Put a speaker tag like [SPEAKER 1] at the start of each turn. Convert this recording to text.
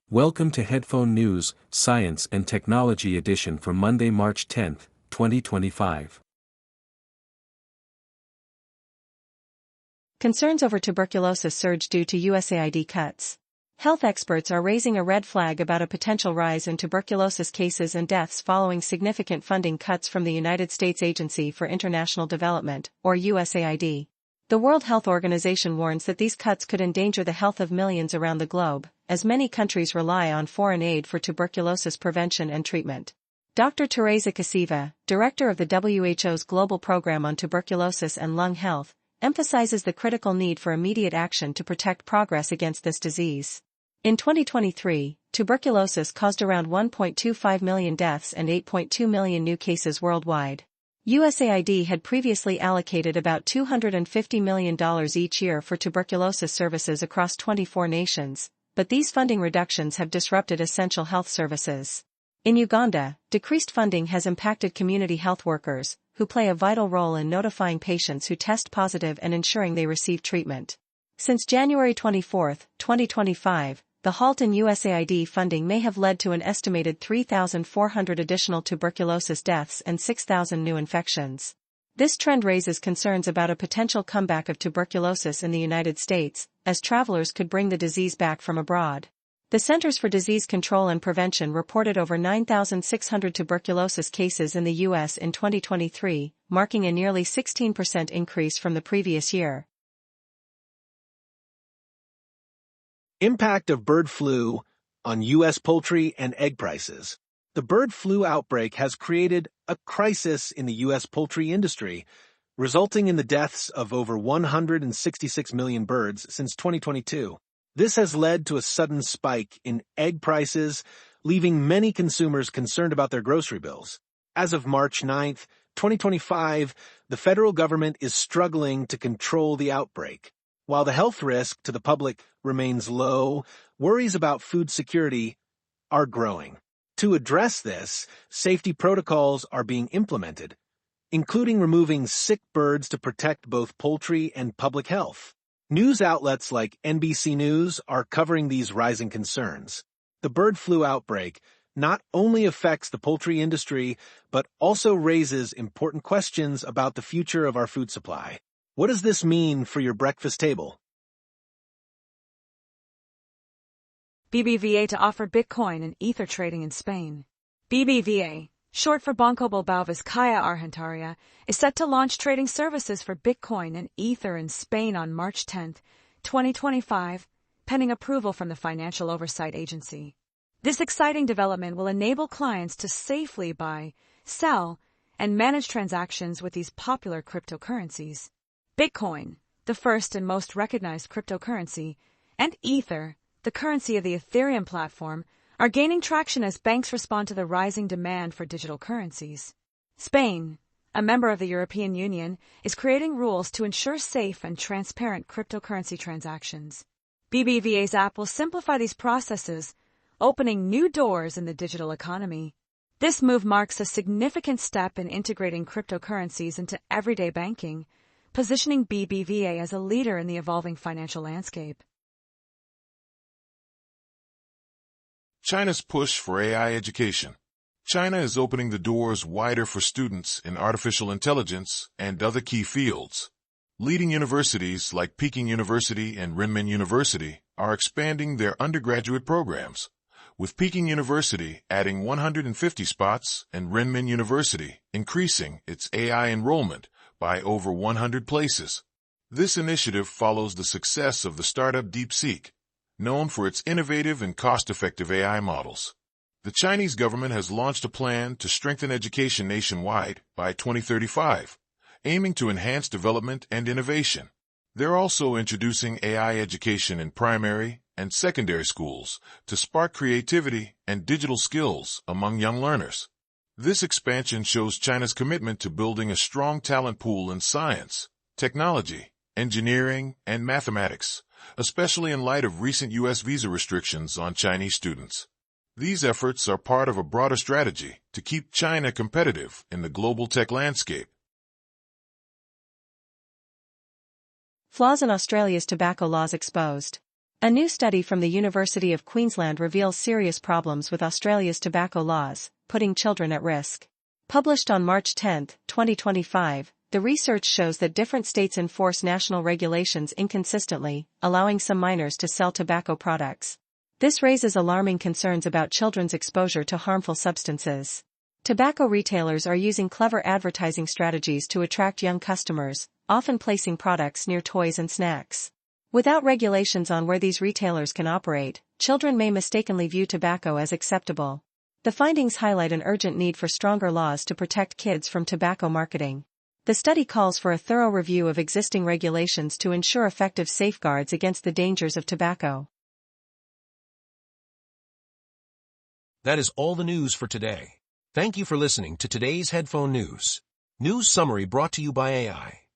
[SPEAKER 1] Welcome to Headphone News, Science and Technology Edition for Monday, March 10, 2025.
[SPEAKER 2] Concerns over tuberculosis surge due to USAID cuts. Health experts are raising a red flag about a potential rise in tuberculosis cases and deaths following significant funding cuts from the United States Agency for International Development, or USAID. The World Health Organization warns that these cuts could endanger the health of millions around the globe, as many countries rely on foreign aid for tuberculosis prevention and treatment. Dr. Teresa Kasiva, director of the WHO's Global Program on Tuberculosis and Lung Health, emphasizes the critical need for immediate action to protect progress against this disease. In 2023, tuberculosis caused around 1.25 million deaths and 8.2 million new cases worldwide. USAID had previously allocated about $250 million each year for tuberculosis services across 24 nations, but these funding reductions have disrupted essential health services. In Uganda, decreased funding has impacted community health workers, who play a vital role in notifying patients who test positive and ensuring they receive treatment. Since January 24, 2025, the halt in USAID funding may have led to an estimated 3,400 additional tuberculosis deaths and 6,000 new infections. This trend raises concerns about a potential comeback of tuberculosis in the United States, as travelers could bring the disease back from abroad. The Centers for Disease Control and Prevention reported over 9,600 tuberculosis cases in the U.S. in 2023, marking a nearly 16% increase from the previous year.
[SPEAKER 3] Impact of bird flu on U.S. poultry and egg prices. The bird flu outbreak has created a crisis in the U.S. poultry industry, resulting in the deaths of over 166 million birds since 2022. This has led to a sudden spike in egg prices, leaving many consumers concerned about their grocery bills. As of March 9, 2025, the federal government is struggling to control the outbreak. While the health risk to the public remains low, worries about food security are growing. To address this, safety protocols are being implemented, including removing sick birds to protect both poultry and public health. News outlets like NBC News are covering these rising concerns. The bird flu outbreak not only affects the poultry industry, but also raises important questions about the future of our food supply. What does this mean for your breakfast table?
[SPEAKER 4] BBVA to offer Bitcoin and Ether trading in Spain. BBVA, short for Banco Bilbao Vizcaya Argentaria, is set to launch trading services for Bitcoin and Ether in Spain on March 10, 2025, pending approval from the Financial Oversight Agency. This exciting development will enable clients to safely buy, sell, and manage transactions with these popular cryptocurrencies. Bitcoin, the first and most recognized cryptocurrency, and Ether, the currency of the Ethereum platform, are gaining traction as banks respond to the rising demand for digital currencies. Spain, a member of the European Union, is creating rules to ensure safe and transparent cryptocurrency transactions. BBVA's app will simplify these processes, opening new doors in the digital economy. This move marks a significant step in integrating cryptocurrencies into everyday banking, positioning BBVA as a leader in the evolving financial landscape.
[SPEAKER 5] China's push for AI education. China is opening the doors wider for students in artificial intelligence and other key fields. Leading universities like Peking University and Renmin University are expanding their undergraduate programs, with Peking University adding 150 spots and Renmin University increasing its AI enrollment by over 100 places. This initiative follows the success of the startup DeepSeek, known for its innovative and cost-effective AI models. The Chinese government has launched a plan to strengthen education nationwide by 2035, aiming to enhance development and innovation. They're also introducing AI education in primary and secondary schools to spark creativity and digital skills among young learners. This expansion shows China's commitment to building a strong talent pool in science, technology, engineering, and mathematics, especially in light of recent U.S. visa restrictions on Chinese students. These efforts are part of a broader strategy to keep China competitive in the global tech landscape.
[SPEAKER 2] Flaws in Australia's tobacco laws exposed. A new study from the University of Queensland reveals serious problems with Australia's tobacco laws, putting children at risk. Published on March 10, 2025, the research shows that different states enforce national regulations inconsistently, allowing some minors to sell tobacco products. This raises alarming concerns about children's exposure to harmful substances. Tobacco retailers are using clever advertising strategies to attract young customers, often placing products near toys and snacks. Without regulations on where these retailers can operate, children may mistakenly view tobacco as acceptable. The findings highlight an urgent need for stronger laws to protect kids from tobacco marketing. The study calls for a thorough review of existing regulations to ensure effective safeguards against the dangers of tobacco.
[SPEAKER 6] That is all the news for today. Thank you for listening to today's Headphone News. News summary brought to you by AI.